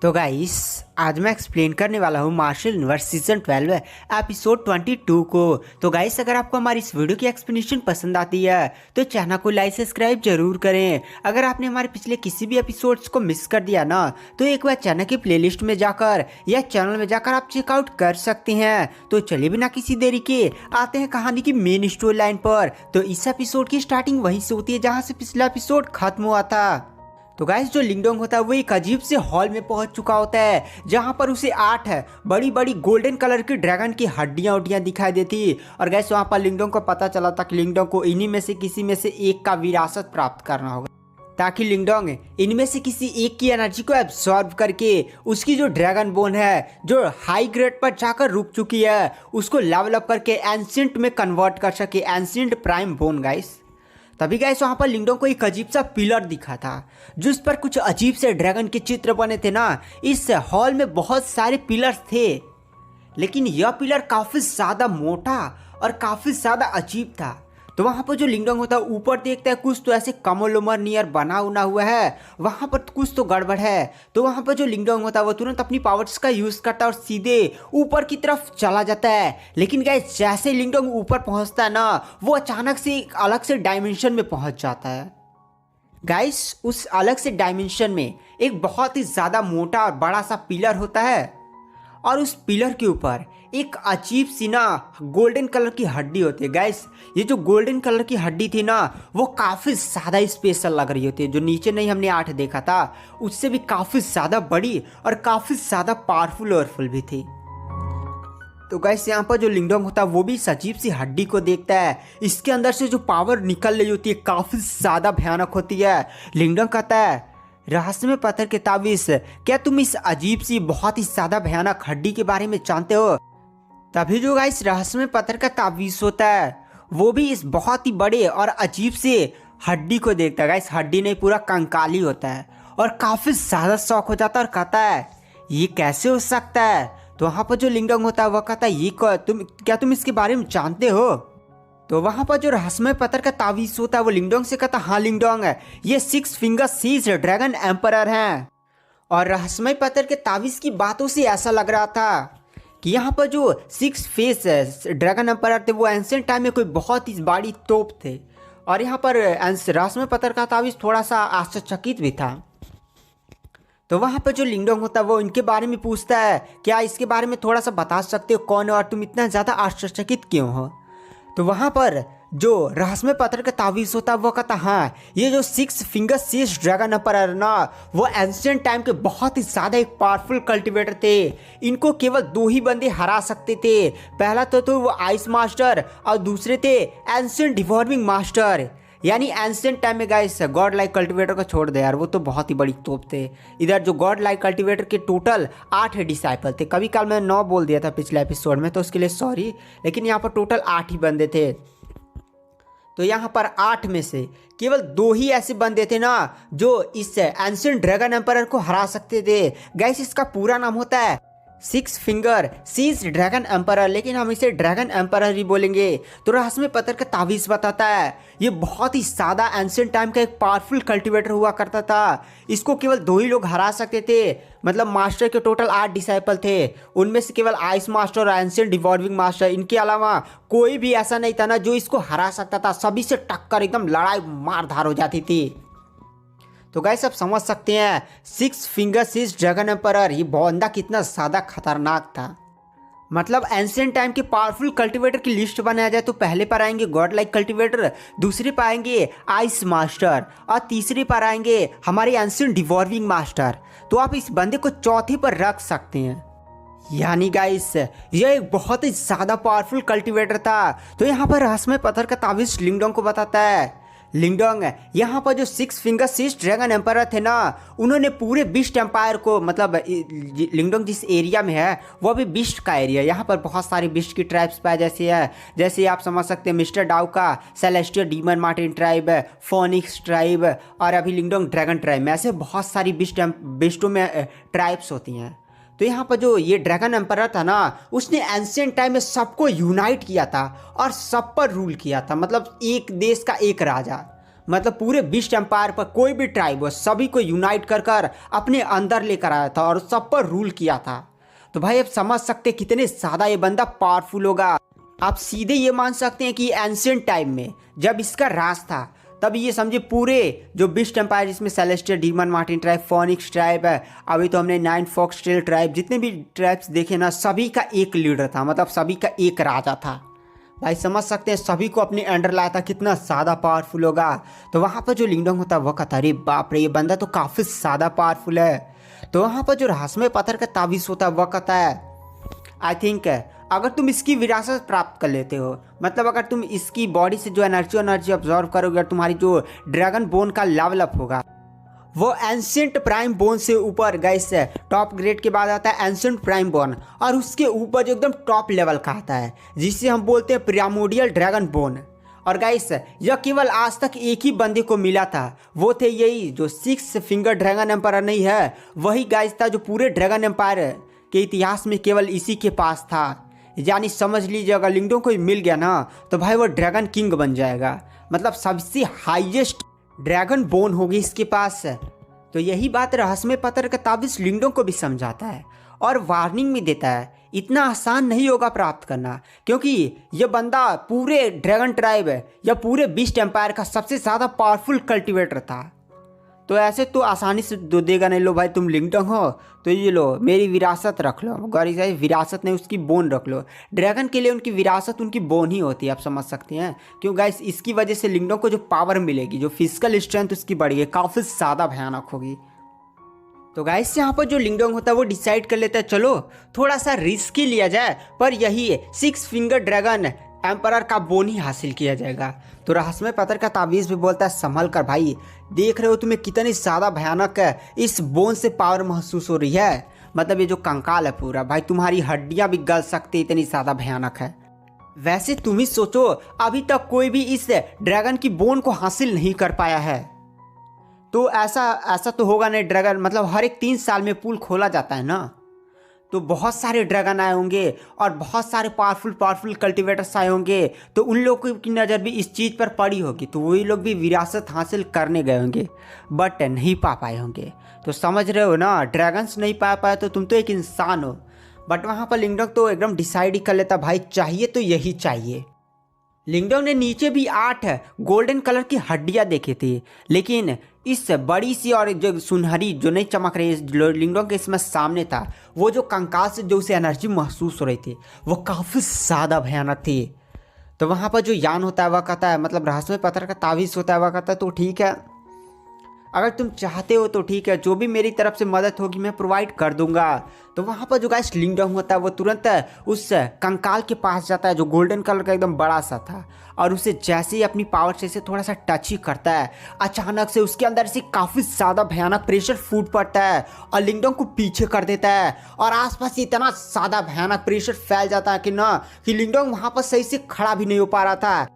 तो गाइस आज मैं एक्सप्लेन करने वाला हूँ मार्शल यूनिवर्स सीजन 12 एपिसोड 22 को। तो गाइस अगर आपको हमारी इस वीडियो की एक्सप्लेनेशन पसंद आती है तो चैनल को लाइक सब्सक्राइब जरूर करें। अगर आपने हमारे पिछले किसी भी एपिसोड्स को मिस कर दिया ना तो एक बार चैनल की प्लेलिस्ट में जाकर या चैनल में जाकर आप चेकआउट कर सकते हैं। तो चलिए बिना किसी देरी के आते हैं कहानी की मेन स्टोरी लाइन पर। तो इस एपिसोड की स्टार्टिंग वहीं से होती है जहाँ से पिछला एपिसोड खत्म हुआ था। तो गाइस जो लिंगडोंग होता है वो एक अजीब से हॉल में पहुंच चुका होता है जहां पर उसे 8 बड़ी बड़ी गोल्डन कलर की ड्रैगन की हड्डियां दिखाई देती। और गाइस वहां पर लिंगडोंग को पता चला था कि लिंगडोंग को इन्हीं में से किसी में से एक का विरासत प्राप्त करना होगा ताकि लिंगडोंग इनमें से किसी एक की एनर्जी को एब्सॉर्ब करके उसकी जो ड्रैगन बोन है जो हाई ग्रेड पर जाकर रुक चुकी है उसको लेवल अप करके एंशिएंट में कन्वर्ट कर सके, एंशिएंट प्राइम बोन गाइस। तभी गाइस वहां पर लिंगडोंग को एक अजीब सा पिलर दिखा था जिस पर कुछ अजीब से ड्रैगन के चित्र बने थे ना। इस हॉल में बहुत सारे पिलर्स थे लेकिन यह पिलर काफी ज्यादा मोटा और काफी ज्यादा अजीब था। तो वहां पर जो लिंगडोंग होता है ऊपर देखता है कुछ तो ऐसे कमल उमर नियर बना उना हुआ है, वहां पर कुछ तो गड़बड़ है। तो वहां पर जो लिंगडोंग होता है वो तुरंत अपनी पावर्स का यूज करता है और सीधे ऊपर की तरफ चला जाता है। लेकिन गाइस जैसे लिंगडोंग ऊपर पहुंचता है ना वो अचानक से एक अलग से डायमेंशन में पहुंच जाता है। गाइस उस अलग से डायमेंशन में एक बहुत ही ज्यादा मोटा और बड़ा सा पिलर होता है और उस पिलर के ऊपर एक अजीब सी ना गोल्डन कलर की हड्डी होती है। गाइस ये जो गोल्डन कलर की हड्डी थी ना वो काफ़ी ज़्यादा स्पेशल लग रही होती है। जो नीचे नहीं हमने 8 देखा था उससे भी काफ़ी ज़्यादा बड़ी और काफ़ी ज़्यादा पावरफुल भी थी। तो गाइस यहाँ पर जो लिंगडोंग होता है वो भी इस अजीब सी हड्डी को देखता है। इसके अंदर से जो पावर निकल रही होती है काफ़ी ज़्यादा भयानक होती है। लिंगडोंग कहता है रहस्यमय पत्थर के ताबीज, क्या तुम इस अजीब सी बहुत ही ज्यादा भयानक हड्डी के बारे में जानते हो? तभी जो गाइस रहस्यमय पत्थर का ताबीज होता है वो भी इस बहुत ही बड़े और अजीब से हड्डी को देखता है। गाइस हड्डी नहीं पूरा कंकाली होता है और काफी ज्यादा शौक हो जाता है और कहता है ये कैसे हो सकता है? तो वहां पर जो लिंगडोंग होता है वो कहता है ये क्या तुम इसके बारे में जानते हो? तो वहां पर जो रहस्यमय पत्थर का ताबीज होता है वो लिंगडोंग से कहता हाँ लिंगडोंग है ये 6 फिंगर सीज ड्रैगन एम्परर हैं। और रहस्यमय पत्थर के ताबीज की बातों से ऐसा लग रहा था कि यहाँ पर जो 6 फेस ड्रैगन एम्परर थे वो एंशिएंट टाइम में कोई बहुत ही बड़ी तोप थे। और यहाँ पर रहस्यमय पत्थर का ताबीज थोड़ा सा आश्चर्यचकित भी था। तो वहाँ पर जो लिंगडोंग होता है वो इनके बारे में पूछता है क्या इसके बारे में थोड़ा सा बता सकते हो कौन है और तुम इतना ज़्यादा आश्चर्यचकित क्यों हो? तो वहाँ पर जो रहस्यमय पत्थर का ताबीज होता है वो कहता हाँ ये जो 6 फिंगर सीज ड्रैगन एम्परर ना वो एंशिएंट टाइम के बहुत ही ज़्यादा एक पावरफुल कल्टिवेटर थे। इनको केवल 2 ही बंदे हरा सकते थे, पहला तो वो आइस मास्टर और दूसरे थे एंशिएंट डिवॉर्मिंग मास्टर। यानी एंशिएंट टाइम में गाइस गॉड लाइक कल्टिवेटर को छोड़ दे यार वो तो बहुत ही बड़ी तोप थे। इधर जो गॉड लाइक कल्टिवेटर के टोटल 8 डिसाइपल थे, कभी काल मैं 9 बोल दिया था पिछले एपिसोड में तो उसके लिए सॉरी, लेकिन यहाँ पर टोटल 8 ही बंदे थे। तो यहाँ पर 8 में से केवल 2 ही ऐसे बंदे थे ना जो इस एंशिएंट ड्रैगन एम्परर को हरा सकते थे। गाइस इसका पूरा नाम होता है 6 फिंगर सीज ड्रैगन एम्परर, लेकिन हम इसे ड्रैगन एम्परर ही बोलेंगे। तो रहस्यमय पत्थर का ताबीज बताता है ये बहुत ही ज्यादा एंशिएंट टाइम का एक पावरफुल कल्टिवेटर हुआ करता था। इसको केवल 2 ही लोग हरा सकते थे, मतलब मास्टर के टोटल 8 डिसाइपल थे, उनमें से केवल आइस मास्टर और एंशिएंट डिवॉर्मिंग मास्टर, इनके अलावा कोई भी ऐसा नहीं था ना जो इसको हरा सकता था। सभी से टक्कर एकदम लड़ाई मारधार हो जाती थी। तो गाइस आप समझ सकते हैं 6 फिंगर सीज ड्रैगन एम्परर ये बंदा कितना ज़्यादा खतरनाक था। मतलब एंशिएंट टाइम के पावरफुल कल्टिवेटर की लिस्ट बनाया जाए तो पहले पर आएंगे गॉड लाइक कल्टिवेटर, दूसरे पर आएंगे आइस मास्टर और तीसरे पर आएंगे हमारे एंशिएंट डिवॉर्मिंग मास्टर। तो आप इस बंदे को चौथे पर रख सकते हैं। यानी गाइस यह एक बहुत ही ज़्यादा पावरफुल कल्टिवेटर था। तो यहाँ पर रहस्यमय पत्थर का ताबीज लिंगडोंग को बताता है लिंगडोंग यहाँ पर जो 6 फिंगर सीज ड्रैगन एम्परर थे ना उन्होंने पूरे बिस्ट एम्पायर को, मतलब लिंगडोंग जिस एरिया में है वो भी बिस्ट का एरिया, यहाँ पर बहुत सारी बिस्ट की ट्राइब्स पाए जैसे आप समझ सकते हैं मिस्टर डाउ का celestial demon Martin tribe, phoenix tribe और अभी लिंगडोंग ड्रैगन ट्राइब में, ऐसे बहुत सारी बिस्टों में ट्राइब्स होती हैं। तो यहाँ पर जो ये ड्रैगन एम्परर था ना उसने एंशिएंट टाइम में सबको यूनाइट किया था और सब पर रूल किया था, मतलब एक देश का एक राजा। मतलब पूरे बिस्ट एम्पायर पर कोई भी ट्राइब हो सभी को यूनाइट कर कर अपने अंदर लेकर आया था और सब पर रूल किया था। तो भाई अब समझ सकते कितने ज़्यादा ये बंदा पावरफुल होगा। आप सीधे ये मान सकते हैं कि एंशिएंट टाइम में जब इसका राज था तब ये समझे पूरे जो बिस्ट एम्पायर जिसमें celestial, demon, Martin tribe, phoenix tribe है, अभी तो हमने 9 फॉक्सटेल ट्राइब, जितने भी ट्राइब्स देखे ना सभी का एक लीडर था, मतलब सभी का एक राजा था। भाई समझ सकते हैं सभी को अपने अंडर लाया था, कितना ज़्यादा पावरफुल होगा। तो वहाँ पर जो लिंगडोंग होता है वो कहता है अरे बाप रे ये बंदा तो काफ़ी ज़्यादा पावरफुल है। तो वहाँ पर जो रहस्यमय पत्थर का ताबीज़ होता है वह कहता है आई थिंक अगर तुम इसकी विरासत प्राप्त कर लेते हो, मतलब अगर तुम इसकी बॉडी से जो एनर्जी ऑब्जॉर्व करोगे और तुम्हारी जो ड्रैगन बोन का लेवल अप होगा वो एंशिएंट प्राइम बोन से ऊपर, गाइस टॉप ग्रेड के बाद आता है एंशिएंट प्राइम बोन और उसके ऊपर जो एकदम टॉप लेवल का आता है जिसे हम बोलते हैं प्रिमोर्डियल ड्रैगन बोन। और गाइस यह केवल आज तक एक ही बंदे को मिला था, वो थे यही जो 6 फिंगर ड्रैगन एम्पायर नहीं है, वही गाइस था जो पूरे ड्रैगन एम्पायर के इतिहास में केवल इसी के पास था। यानी समझ लीजिए अगर लिंगडोंग को मिल गया ना तो भाई वो ड्रैगन किंग बन जाएगा, मतलब सबसे हाईएस्ट ड्रैगन बोन होगी इसके पास। तो यही बात रहस्यमय पत्थर का ताबीज़ लिंगडोंग को भी समझाता है और वार्निंग भी देता है इतना आसान नहीं होगा प्राप्त करना, क्योंकि ये बंदा पूरे ड्रैगन ट्राइब या पूरे बीस्ट एम्पायर का सबसे ज़्यादा पावरफुल कल्टिवेटर था। तो ऐसे तो आसानी से दो देगा नहीं। लो भाई तुम लिंगडोंग हो तो ये लो मेरी विरासत रख लो, गौरी साहब विरासत नहीं उसकी बोन रख लो। ड्रैगन के लिए उनकी विरासत उनकी बोन ही होती है, आप समझ सकते हैं क्यों गाइस। इसकी वजह से लिंगडोंग को जो पावर मिलेगी, जो फिजिकल स्ट्रेंथ उसकी बढ़ेगी, काफ़ी ज़्यादा भयानक होगी। तो गाइस यहाँ पर जो लिंगडोंग होता है वो डिसाइड कर लेता है चलो थोड़ा सा रिस्क ही लिया जाए, पर यही 6 फिंगर ड्रैगन एम्परर का बोन ही हासिल किया जाएगा। तो रहस्यमय पत्थर का ताबीज़ भी बोलता है संभल कर भाई, देख रहे हो तुम्हें कितनी ज़्यादा भयानक इस बोन से पावर महसूस हो रही है, मतलब ये जो कंकाल है पूरा भाई तुम्हारी हड्डियां भी गल सकती, इतनी ज़्यादा भयानक है। वैसे तुम ही सोचो अभी तक कोई भी इस ड्रैगन की बोन को हासिल नहीं कर पाया है, तो ऐसा तो होगा नहीं। ड्रैगन मतलब हर एक 3 साल में पूल खोला जाता है ना, तो बहुत सारे ड्रैगन आए होंगे और बहुत सारे पावरफुल कल्टिवेटर्स आए होंगे, तो उन लोगों की नज़र भी इस चीज़ पर पड़ी होगी, तो वही लोग भी विरासत हासिल करने गए होंगे बट नहीं पा पाए होंगे। तो समझ रहे हो ना, ड्रैगन्स नहीं पा पाए तो तुम तो एक इंसान हो। बट वहाँ पर लिंगडोंग तो एकदम डिसाइड ही कर लेता भाई चाहिए तो यही चाहिए। लिंगडोंग ने नीचे भी 8 गोल्डन कलर की हड्डियाँ देखी थी, लेकिन इस बड़ी सी और जो सुनहरी जो नहीं चमक रही लिंगडोंग के इसमें सामने था, वो जो कंकाल से जो उसे एनर्जी महसूस हो रही थी वो काफ़ी ज़्यादा भयानक थी। तो वहाँ पर जो यान होता है वह कहता है, मतलब रहस्यमय पत्थर का ताबीज़ होता है वह कहता है तो ठीक है अगर तुम चाहते हो तो ठीक है, जो भी मेरी तरफ से मदद होगी मैं प्रोवाइड कर दूंगा। तो वहाँ पर जो गाइस लिंगडोंग होता है वो तुरंत उस कंकाल के पास जाता है जो गोल्डन कलर का एकदम बड़ा सा था, और उसे जैसे ही अपनी पावर से थोड़ा सा टच ही करता है, अचानक से उसके अंदर से काफ़ी ज़्यादा भयानक प्रेशर फूट पड़ता है और लिंगडोंग को पीछे कर देता है, और आसपास इतना ज़्यादा भयानक प्रेशर फैल जाता है कि लिंगडोंग वहाँ पर सही से खड़ा भी नहीं हो पा रहा था।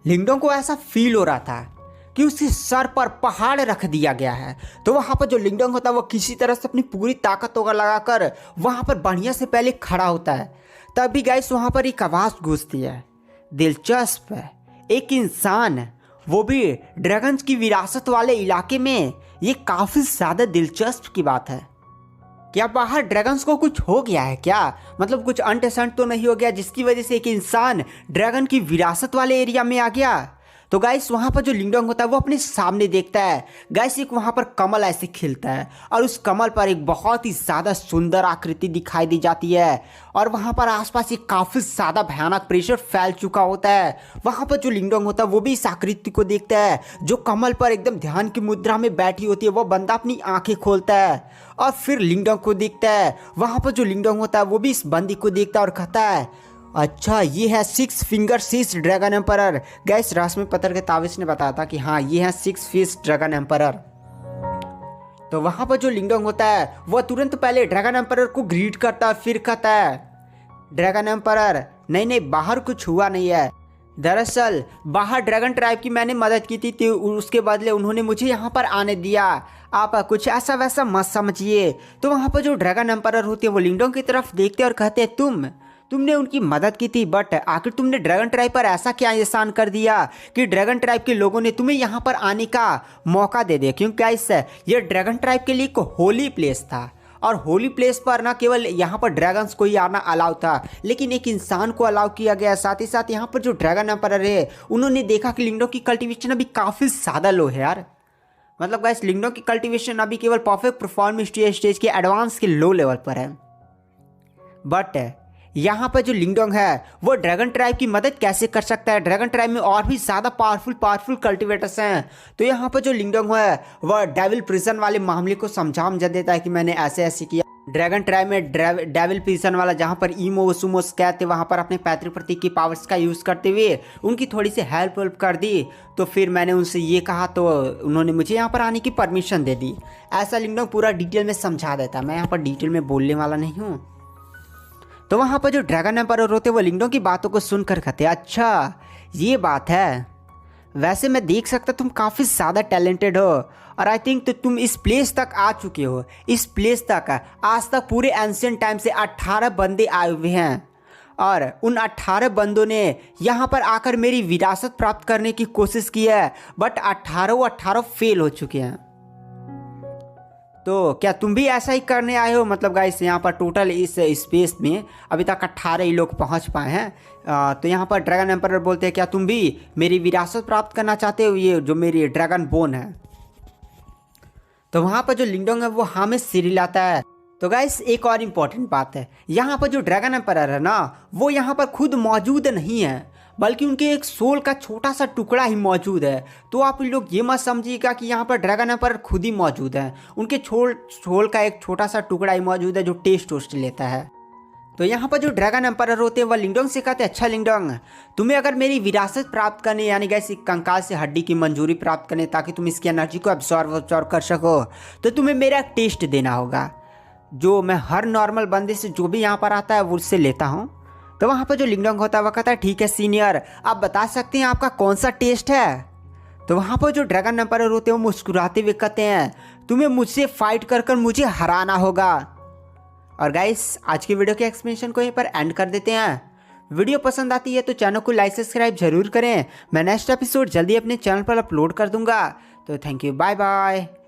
लिंगडोंग को ऐसा फील हो रहा था कि उसके सर पर पहाड़ रख दिया गया है। तो वहाँ पर जो लिंगडोंग होता है वो किसी तरह से अपनी पूरी ताकत वगैरह लगाकर वहाँ पर बढ़िया से पहले खड़ा होता है। तभी गाइस वहाँ पर एक आवाज़ गूंजती है, दिलचस्प है, एक इंसान, वो भी ड्रैगन्स की विरासत वाले इलाके में, ये काफ़ी ज़्यादा दिलचस्प की बात है। क्या बाहर ड्रैगन्स को कुछ हो गया है क्या, मतलब कुछ अनटेसेंट तो नहीं हो गया जिसकी वजह से एक इंसान ड्रैगन की विरासत वाले एरिया में आ गया। तो गाइस वहाँ पर जो लिंगडोंग होता है वो अपने सामने देखता है, गाइस एक वहाँ पर कमल ऐसे खिलता है और उस कमल पर एक बहुत ही ज़्यादा सुंदर आकृति दिखाई दी जाती है, और वहाँ पर आसपास एक काफ़ी ज़्यादा भयानक प्रेशर फैल चुका होता है। वहाँ पर जो लिंगडोंग होता है वो भी इस आकृति को देखता है जो कमल पर एकदम ध्यान की मुद्रा में बैठी होती है। वो बंदा अपनी आंखें खोलता है और फिर लिंगडोंग को देखता है। वहाँ पर जो लिंगडोंग होता है वो भी इस बंदी को देखता है और कहता है अच्छा ये है 6 फिंगर 6 ड्रैगन एम्परर। गैस रहस्यमय पत्थर के ताबीज़ ने बताया था कि हाँ ये है 6 फीस ड्रैगन एम्परर। तो वहाँ पर जो लिंगडोंग होता है वह तुरंत पहले ड्रैगन एम्परर को ग्रीट करता है, फिर कहता है ड्रैगन एम्परर नहीं बाहर कुछ हुआ नहीं है, दरअसल बाहर ड्रैगन ट्राइब की मैंने मदद की थी उसके बदले उन्होंने मुझे यहाँ पर आने दिया, आप कुछ ऐसा वैसा मत समझिए। तो वहाँ पर जो ड्रैगन एम्परर होती है वो लिंगडोंग की तरफ देखते और कहते हैं तुमने उनकी मदद की थी, बट आखिर तुमने ड्रैगन ट्राइब पर ऐसा क्या एहसान कर दिया कि ड्रैगन ट्राइब के लोगों ने तुम्हें यहाँ पर आने का मौका दे दिया? क्योंकि गाइस ये ड्रैगन ट्राइब के लिए एक होली प्लेस था, और होली प्लेस पर ना केवल यहाँ पर ड्रैगन्स को ही आना अलाउ था, लेकिन एक इंसान को अलाउ किया गया। साथ ही साथ यहाँ पर जो ड्रैगन एम्परर है उन्होंने देखा कि लिंगडोंग की कल्टीवेशन अभी काफ़ी ज़्यादा लो है यार। मतलब गाइस लिंगडोंग की कल्टीवेशन अभी केवल परफेक्ट परफॉर्म स्टेज के एडवांस के लो लेवल पर है। बट यहाँ पर जो लिंगडोंग है वो ड्रैगन ट्राइब की मदद कैसे कर सकता है? ड्रैगन ट्राइब में और भी ज़्यादा पावरफुल कल्टिवेटर्स हैं। तो यहाँ पर जो लिंगडोंग है वह डेविल प्रिजन वाले मामले को समझा देता है कि मैंने ऐसे ऐसे किया। ड्रैगन ट्राइब में डेविल प्रिजन वाला जहाँ पर ईमो सुमोस कहते वहाँ पर अपने पैतृक प्रतीक की पावर्स का यूज़ करते हुए उनकी थोड़ी सी हेल्प कर दी। तो फिर मैंने उनसे ये कहा तो उन्होंने मुझे यहाँ पर आने की परमिशन दे दी। ऐसा लिंगडोंग पूरा डिटेल में समझा देता है, मैं यहाँ पर डिटेल में बोलने वाला नहीं हूँ। तो वहाँ पर जो ड्रैगन एम्परर होते वो लिंगडोंग की बातों को सुनकर कहते अच्छा ये बात है, वैसे मैं देख सकता तुम काफ़ी ज़्यादा टैलेंटेड हो, और आई थिंक तो तुम इस प्लेस तक आ चुके हो। इस प्लेस तक आज तक पूरे एंशिएंट टाइम से 18 बंदे आए हुए हैं, और उन 18 बंदों ने यहाँ पर आकर मेरी विरासत प्राप्त करने की कोशिश की है, बट 18 फेल हो चुके हैं। तो क्या तुम भी ऐसा ही करने आए हो? मतलब गाइस यहाँ पर टोटल इस स्पेस में अभी तक 18 ही लोग पहुँच पाए हैं। तो यहाँ पर ड्रैगन एम्परर बोलते हैं क्या तुम भी मेरी विरासत प्राप्त करना चाहते हो, ये जो मेरी ड्रैगन बोन है? तो वहाँ पर जो लिंगडोंग है वो हाँ में सिर हिलाता है। तो गाइस एक और इम्पॉर्टेंट बात है, यहाँ पर जो ड्रैगन एम्परर है ना वो यहाँ पर खुद मौजूद नहीं है, बल्कि उनके एक सोल का छोटा सा टुकड़ा ही मौजूद है। तो आप लोग ये मत समझिएगा कि यहाँ पर ड्रैगन एम्परर खुद ही मौजूद है, उनके सोल का एक छोटा सा टुकड़ा ही मौजूद है जो टेस्ट लेता है। तो यहाँ पर जो ड्रैगन एम्परर होते हैं वह लिंगडोंग से कहते हैं अच्छा लिंगडोंग, तुम्हें अगर मेरी विरासत प्राप्त करने यानी कि इस कंकाल से हड्डी की मंजूरी प्राप्त करने ताकि तुम इसकी एनर्जी को एब्जॉर्व कर सको, तो तुम्हें मेरा एक टेस्ट देना होगा जो मैं हर नॉर्मल बंदे से जो भी यहाँ पर आता है वो उससे लेता हूँ। तो वहाँ पर जो लिंगडोंग होता है वह कहता है ठीक है सीनियर, आप बता सकते हैं आपका कौन सा टेस्ट है? तो वहाँ पर जो ड्रैगन एम्परर होते हैं वो मुस्कुराते हुए कहते हैं तुम्हें मुझसे फाइट कर मुझे हराना होगा। और गाइस आज की वीडियो के एक्सप्लेनेशन को यहीं पर एंड कर देते हैं। वीडियो पसंद आती है तो चैनल को लाइक सब्सक्राइब जरूर करें। मैं नेक्स्ट एपिसोड जल्दी अपने चैनल पर अपलोड कर दूंगा। तो थैंक यू, बाय बाय।